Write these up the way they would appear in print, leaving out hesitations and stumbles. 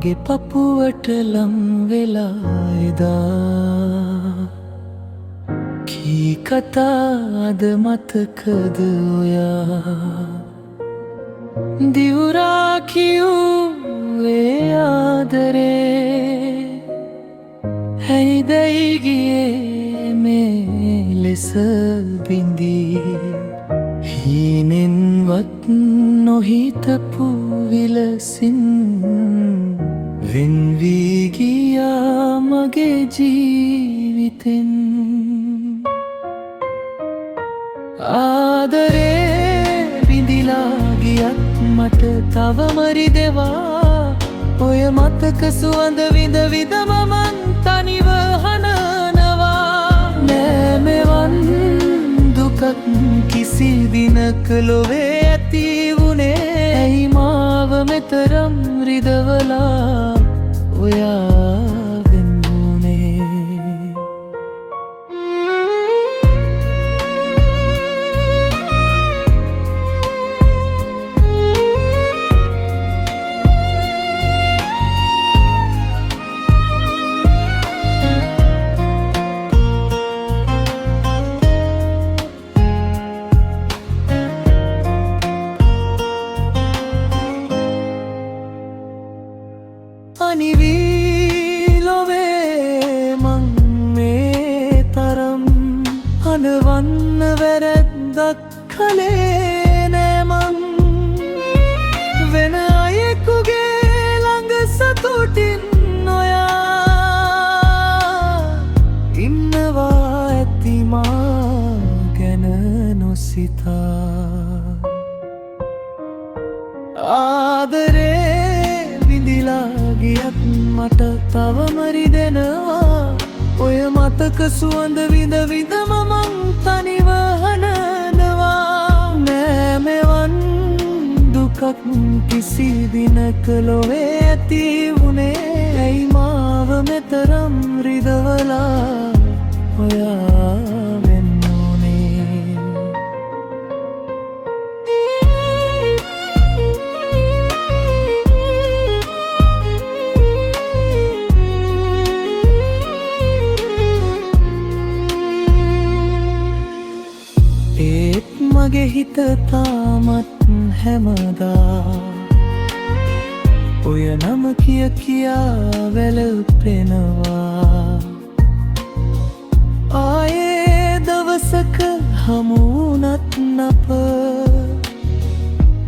මගේ පපුවට ලම් වෙලා එදා කී කතාද මතකද ඔයා දිවුරා කිව්වේ ආදරේ හැයිදැයි ගියේ මේ ලෙස බිඳී හීනෙන්වත් නොහිතපු විලසින් වෙන් වී ගියා මගේ ජීවිතෙන් ආදරේ බිඳිලා ගියත් මට තවම රිදෙවා ඔය මතක සුවඳ විඳ විඳ මමන් තනිව හනනවා නෑ මෙවන් දුකක් කිසි දිනක ලොවේ ඇති වුණේ ඇයි මාව මෙතරම් රිදවලා ඔයා වෙන්නුනේ අනිවීලොවේ මං මේ තරම් අනවන්න වැරැද්දක් කළේ නෑ මං වෙන අයෙකුගේ ළඟ සතුටින් නොයා ඉන්නවා ඇති මා ගැන නොසිතා ආදරේ ගියත් මට තවම රිදෙනවා ඔය මතක සුවඳ විඳ විඳ මමන් තනිව හනනවා නෑ මෙවන් දුකක් කිසි දිනක ලොවේ ඇති වුණේ ඇයි මාව මෙතරම් රිදවලා ඔයා මගේ හිත තාමත් හැමදා ඔය නම කිය කියා වැළපෙනවා ආයේ දවසක හමුවුණත් අප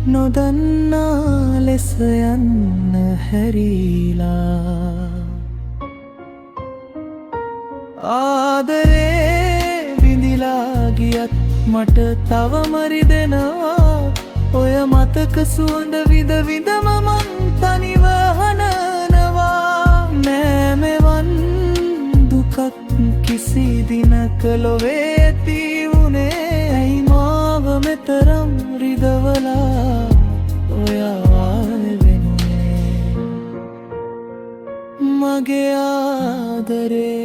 නොදන්නා ලෙස යන්න හැරිලා ආදරේ බිඳිලා ගියත් මට තවම රිදෙනවා ඔය මතක සුවඳ විඳ විඳ මමන් තනිව හනනවා නෑ මෙවන් දුකක් කිසි දිනක ලොවේ ඇති වුණේ ඇයි මාව මෙතරම් රිදවලා ඔයා වෙනුනේ මගේ ආදරේ